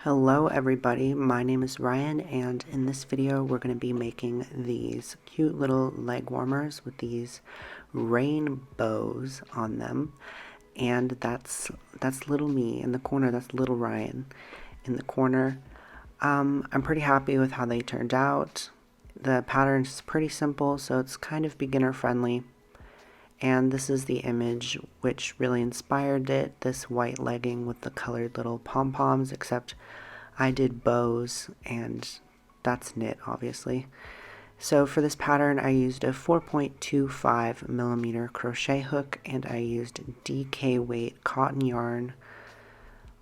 Hello everybody, my name is Ryan, and in this video we're going to be making these cute little leg warmers with these rainbows on them. And that's little me in the corner. That's little Ryan in the corner. I'm pretty happy with how they turned out. The pattern is pretty simple, so it's kind of beginner friendly. And this is the image which really inspired it, this white legging with the colored little pom-poms, except I did bows, and that's knit, obviously. So for this pattern, I used a 4.25 millimeter crochet hook, and I used DK weight cotton yarn.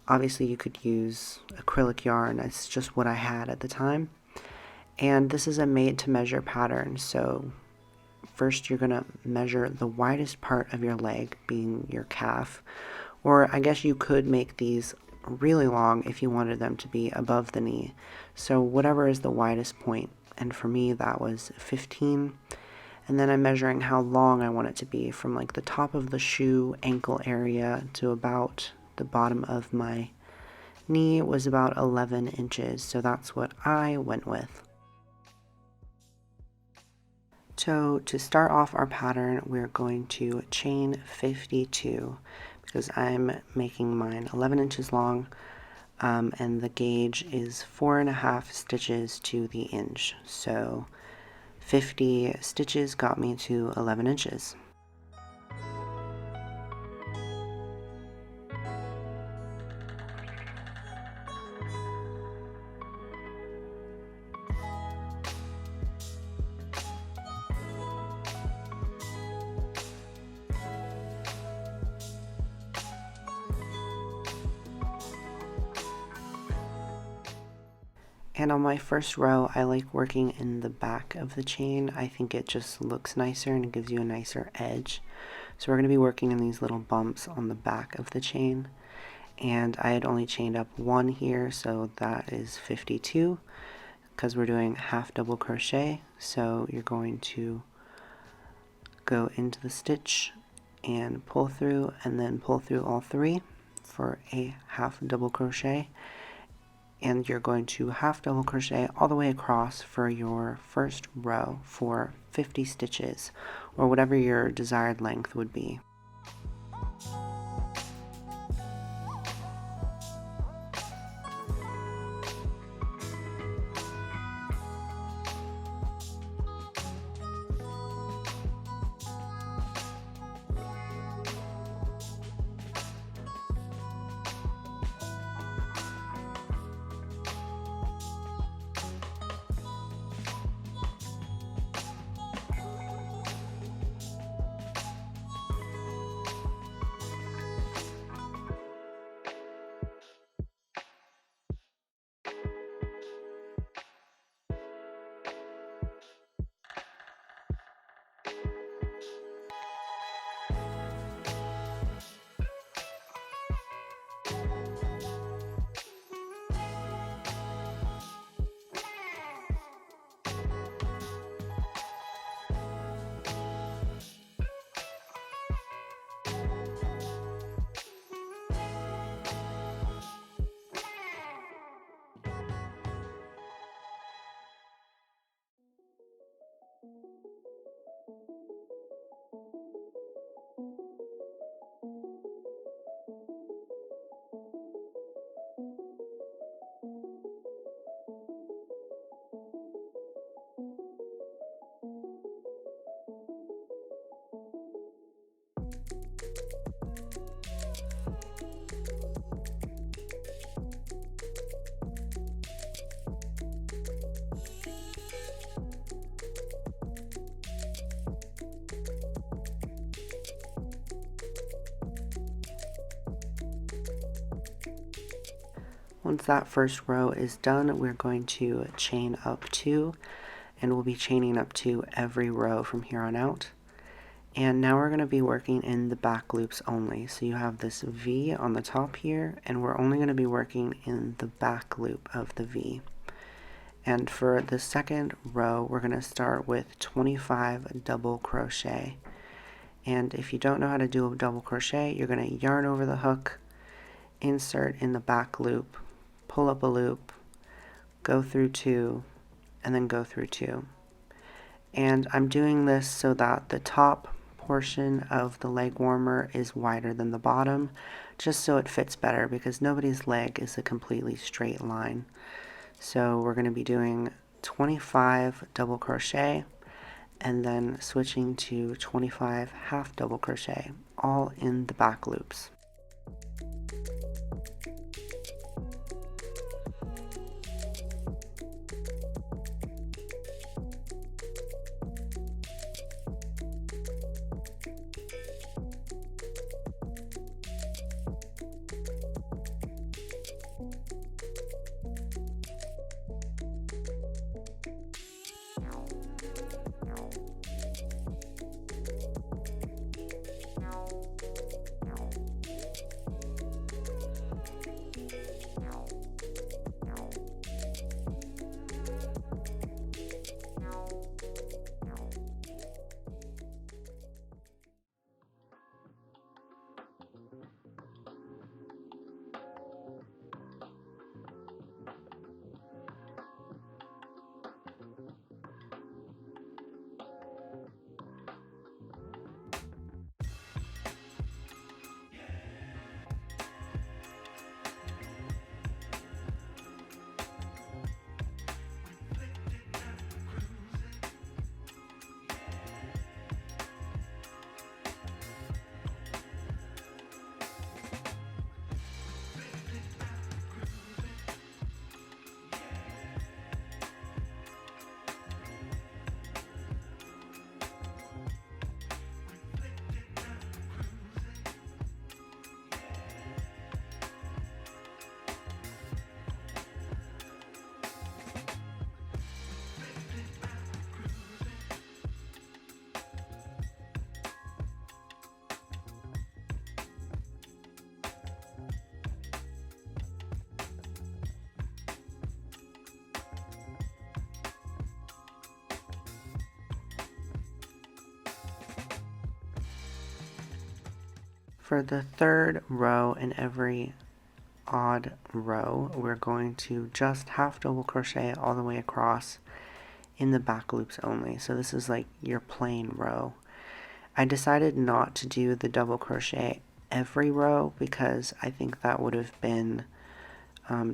Obviously, you could use acrylic yarn. It's just what I had at the time. And this is a made-to-measure pattern, so first you're going to measure the widest part of your leg, being your calf, or I guess you could make these really long if you wanted them to be above the knee. So whatever is the widest point, and for me that was 15. And then I'm measuring how long I want it to be, from like the top of the shoe ankle area to about the bottom of my knee was about 11 inches. So that's what I went with. So to start off our pattern, we're going to chain 52 because I'm making mine 11 inches long, and the gauge is 4.5 stitches to the inch. So 50 stitches got me to 11 inches. And on my first row, I like working in the back of the chain. I think it just looks nicer and it gives you a nicer edge. So we're going to be working in these little bumps on the back of the chain. And I had only chained up one here, so that is 52 because we're doing half double crochet. So you're going to go into the stitch and pull through, and then pull through all three for a half double crochet. And you're going to half double crochet all the way across for your first row for 50 stitches, or whatever your desired length would be. Once that first row is done, we're going to chain up 2, and we'll be chaining up 2 every row from here on out. And now we're going to be working in the back loops only. So you have this V on the top here, and we're only going to be working in the back loop of the V. And for the second row, we're going to start with 25 double crochet. And if you don't know how to do a double crochet, you're going to yarn over the hook, insert in the back loop, pull up a loop, go through 2, and then go through 2. And I'm doing this so that the top portion of the leg warmer is wider than the bottom, just so it fits better, because nobody's leg is a completely straight line. So we're going to be doing 25 double crochet and then switching to 25 half double crochet, all in the back loops. For the third row in every odd row, we're going to just half double crochet all the way across in the back loops only. So this is like your plain row. I decided not to do the double crochet every row because I think that would have been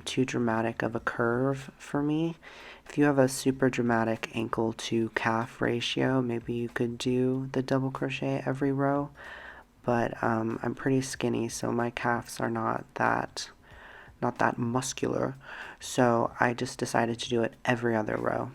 too dramatic of a curve for me. If you have a super dramatic ankle to calf ratio, maybe you could do the double crochet every row. But I'm pretty skinny, so my calves are not that muscular, so I just decided to do it every other row.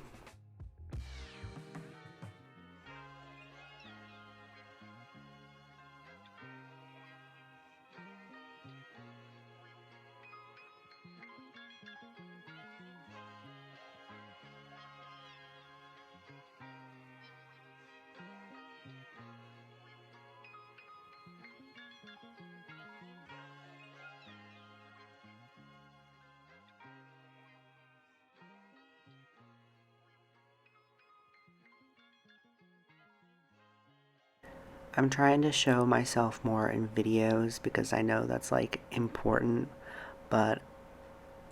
I'm trying to show myself more in videos because I know that's like important, but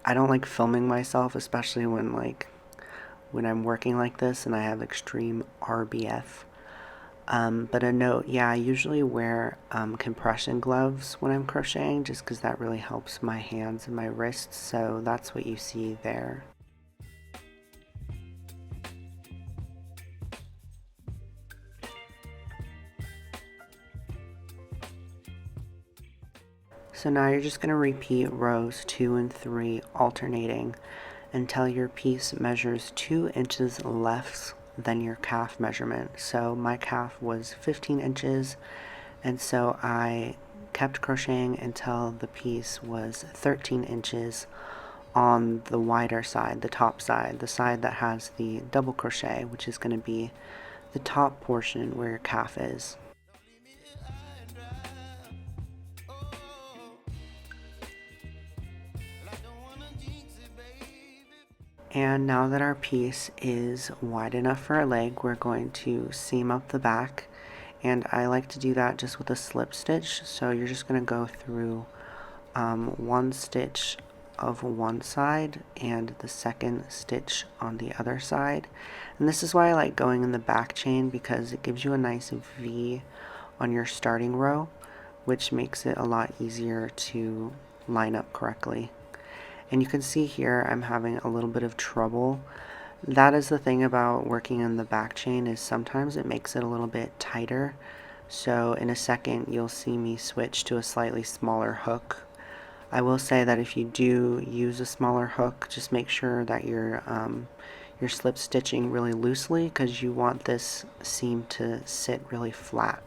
I don't like filming myself, especially when I'm working like this and I have extreme RBF. But a note, yeah, I usually wear compression gloves when I'm crocheting just because that really helps my hands and my wrists, so that's what you see there. So now you're just going to repeat rows 2 and 3 alternating until your piece measures 2 inches less than your calf measurement. So my calf was 15 inches, and so I kept crocheting until the piece was 13 inches on the wider side, the top side, the side that has the double crochet, which is going to be the top portion where your calf is. And now that our piece is wide enough for our leg, we're going to seam up the back, and I like to do that just with a slip stitch. So you're just going to go through one stitch of one side and the second stitch on the other side. And this is why I like going in the back chain, because it gives you a nice V on your starting row, which makes it a lot easier to line up correctly. And you can see here I'm having a little bit of trouble. That is the thing about working in the back chain, is sometimes it makes it a little bit tighter. So in a second you'll see me switch to a slightly smaller hook. I will say that if you do use a smaller hook, just make sure that you're slip stitching really loosely, because you want this seam to sit really flat.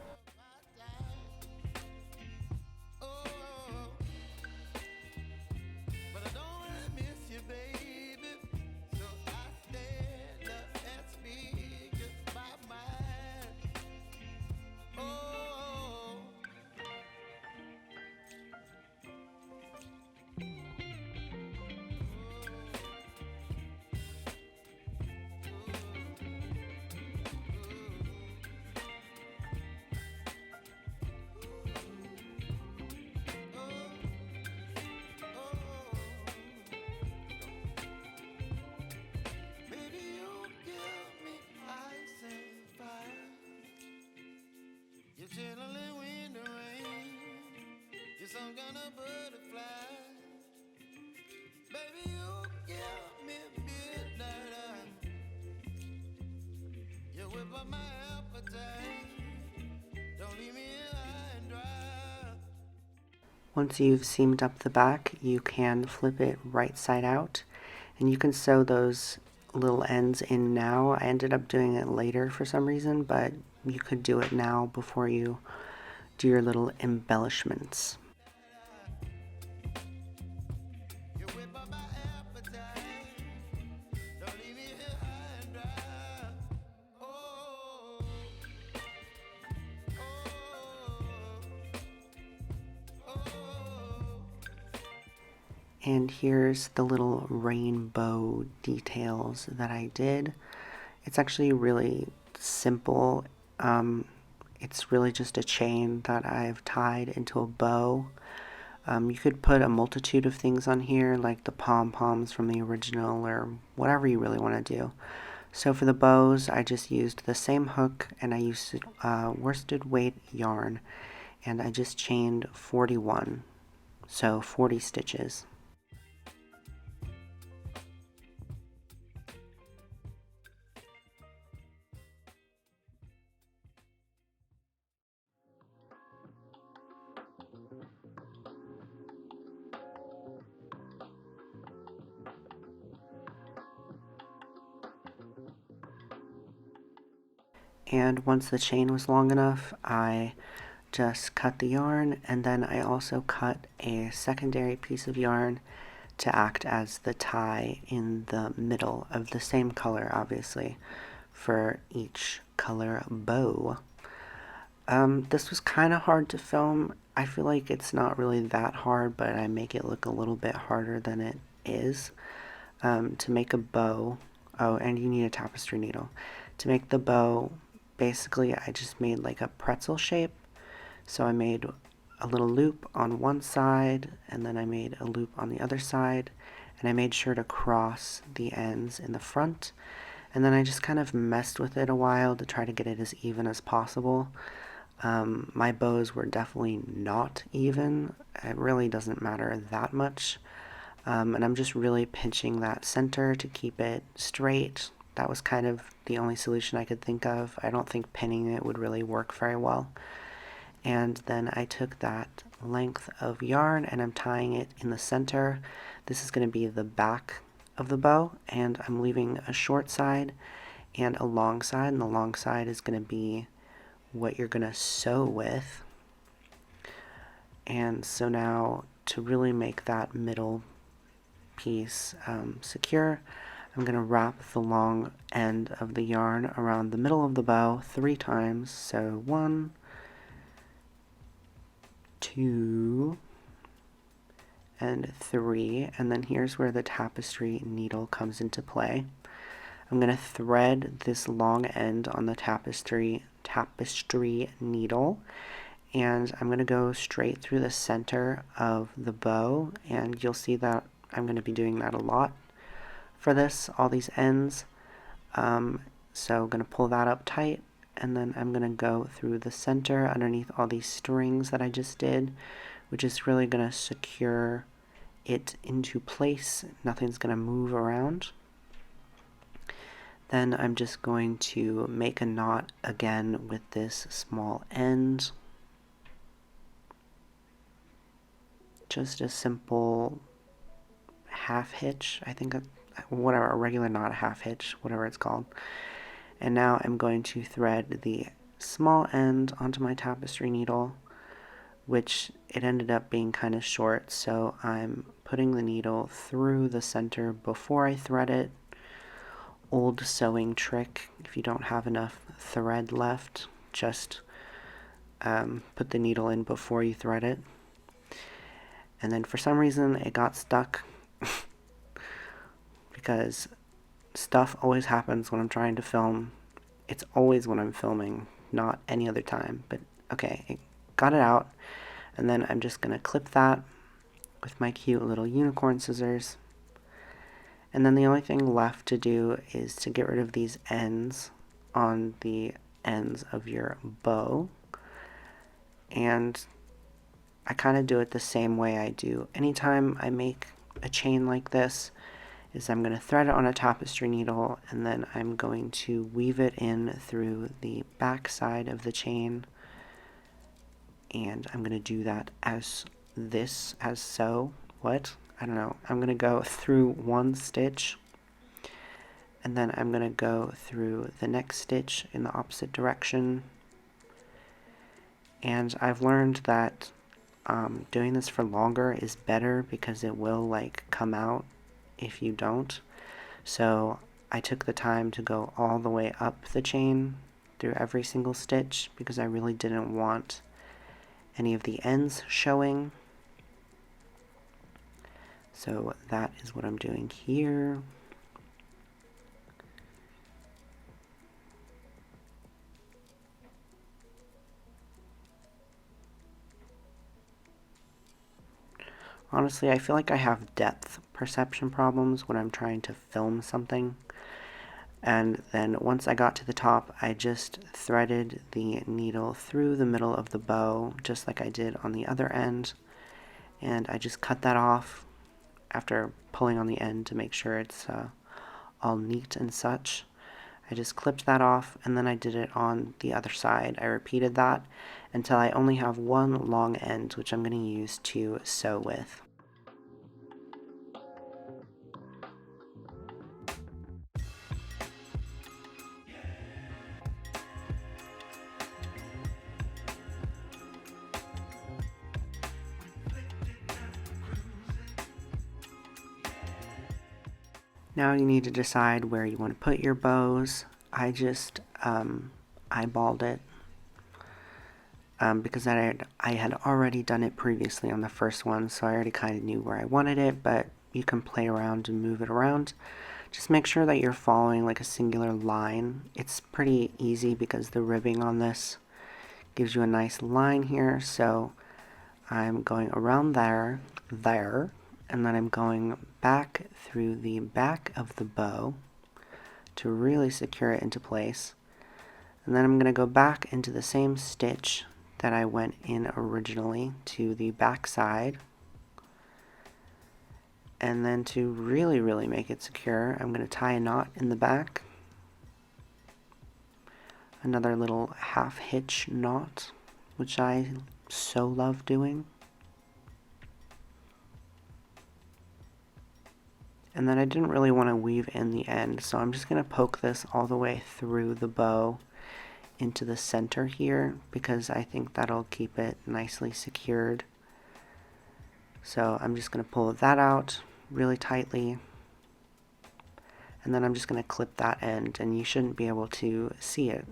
Some kind of butterfly, baby, you give me midnight. You whip up my appetite. Don't leave me here high and dry. Once you've seamed up the back, you can flip it right side out, and you can sew those little ends in now. I ended up doing it later for some reason, but you could do it now before you do your little embellishments. And here's the little rainbow details that I did. It's actually really simple. It's really just a chain that I've tied into a bow. You could put a multitude of things on here, like the pom-poms from the original, or whatever you really want to do. So for the bows, I just used the same hook, and I used worsted weight yarn, and I just chained 41, so 40 stitches. And once the chain was long enough, I just cut the yarn, and then I also cut a secondary piece of yarn to act as the tie in the middle of the same color, obviously, for each color bow. This was kind of hard to film. I feel like it's not really that hard, but I make it look a little bit harder than it is. To make a bow, oh, and you need a tapestry needle. To make the bow, basically I just made like a pretzel shape. So I made a little loop on one side, and then I made a loop on the other side, and I made sure to cross the ends in the front, and then I just kind of messed with it a while to try to get it as even as possible. My bows were definitely not even. It really doesn't matter that much. And I'm just really pinching that center to keep it straight. That was kind of the only solution I could think of. I don't think pinning it would really work very well. And then I took that length of yarn and I'm tying it in the center. This is going to be the back of the bow, and I'm leaving a short side and a long side, and the long side is going to be what you're going to sew with. And so now, to really make that middle piece secure, I'm going to wrap the long end of the yarn around the middle of the bow 3 times. So 1, 2, and 3, and then here's where the tapestry needle comes into play. I'm going to thread this long end on the tapestry needle, and I'm going to go straight through the center of the bow, and you'll see that I'm going to be doing that a lot for this, all these ends. So I'm going to pull that up tight, and then I'm going to go through the center underneath all these strings that I just did, which is really going to secure it into place. Nothing's going to move around. Then I'm just going to make a knot again with this small end. Just a simple half hitch, I think, whatever, a regular knot, a half hitch, whatever it's called. And now I'm going to thread the small end onto my tapestry needle, which it ended up being kind of short, so I'm putting the needle through the center before I thread it. Old sewing trick: if you don't have enough thread left, just put the needle in before you thread it. And then for some reason it got stuck because stuff always happens when I'm trying to film. It's always when I'm filming, not any other time. But okay, I got it out, and then I'm just going to clip that with my cute little unicorn scissors. And then the only thing left to do is to get rid of these ends on the ends of your bow. And I kind of do it the same way I do anytime I make a chain like this, is I'm going to thread it on a tapestry needle, and then I'm going to weave it in through the back side of the chain. And I'm going to do that as so. What? I don't know. I'm going to go through one stitch, and then I'm going to go through the next stitch in the opposite direction. And I've learned that doing this for longer is better because it will like come out if you don't. So I took the time to go all the way up the chain through every single stitch because I really didn't want any of the ends showing. So that is what I'm doing here. Honestly, I feel like I have depth perception problems when I'm trying to film something. And then once I got to the top, I just threaded the needle through the middle of the bow, just like I did on the other end. And I just cut that off after pulling on the end to make sure it's all neat and such. I just clipped that off, and then I did it on the other side. I repeated that until I only have one long end, which I'm going to use to sew with. Now you need to decide where you want to put your bows. I just eyeballed it because I had already done it previously on the first one, so I already kind of knew where I wanted it, but you can play around and move it around. Just make sure that you're following like a singular line. It's pretty easy because the ribbing on this gives you a nice line here, so I'm going around there, and then I'm going back through the back of the bow to really secure it into place. And then I'm going to go back into the same stitch that I went in originally to the back side. And then to really make it secure, I'm going to tie a knot in the back. Another little half hitch knot, which I so love doing. And then I didn't really want to weave in the end, so I'm just going to poke this all the way through the bow into the center here because I think that'll keep it nicely secured. So I'm just going to pull that out really tightly, and then I'm just going to clip that end, and you shouldn't be able to see it.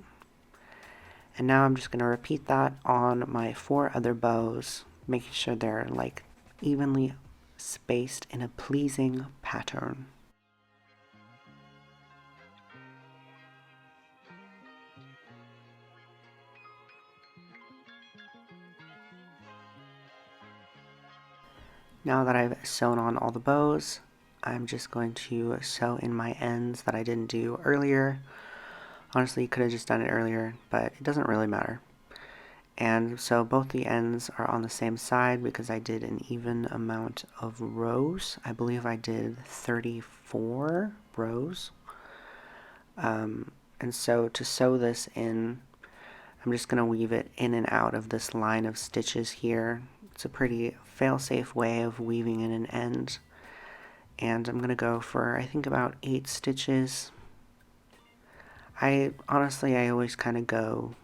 And now I'm just going to repeat that on my 4 other bows, making sure they're like evenly spaced in a pleasing pattern. Now that I've sewn on all the bows, I'm just going to sew in my ends that I didn't do earlier. Honestly, you could have just done it earlier, but it doesn't really matter. And so both the ends are on the same side because I did an even amount of rows. I believe I did 34 rows. And so to sew this in, I'm just going to weave it in and out of this line of stitches here. It's a pretty fail-safe way of weaving in an end. And I'm going to go for, I think, about 8 stitches. I always kind of go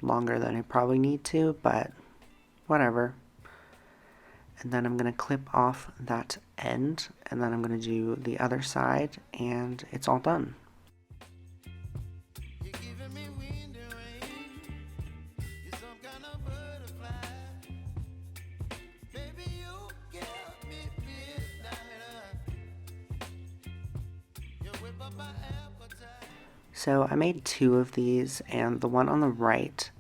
longer than I probably need to, but whatever. And then I'm going to clip off that end, and then I'm going to do the other side, and it's all done. You're giving me wind and rain. You're some kind of butterfly. Baby, you give me midnight. You whip up my appetite. So I made 2 of these, and the one on the right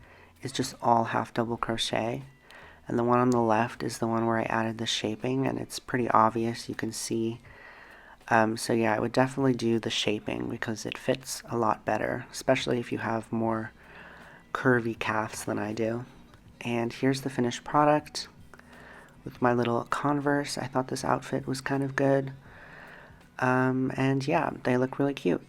is just all half double crochet, and the one on the left is the one where I added the shaping, and it's pretty obvious, you can see. So yeah, I would definitely do the shaping because it fits a lot better, especially if you have more curvy calves than I do. And here's the finished product with my little Converse. I thought this outfit was kind of good. And yeah, they look really cute.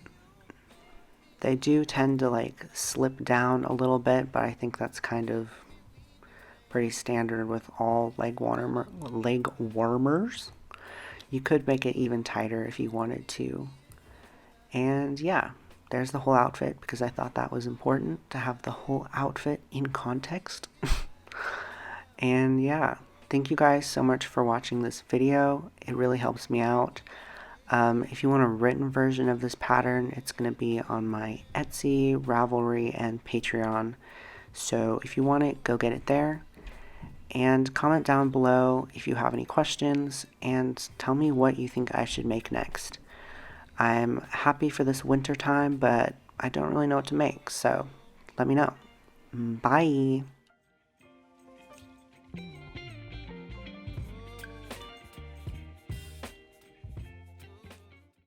They do tend to like slip down a little bit, but I think that's kind of pretty standard with all leg warmers. You could make it even tighter if you wanted to. And yeah, there's the whole outfit because I thought that was important to have the whole outfit in context. And yeah, thank you guys so much for watching this video. It really helps me out. If you want a written version of this pattern, it's going to be on my Etsy, Ravelry, and Patreon. So if you want it, go get it there. And comment down below if you have any questions, and tell me what you think I should make next. I'm happy for this winter time, but I don't really know what to make, so let me know. Bye!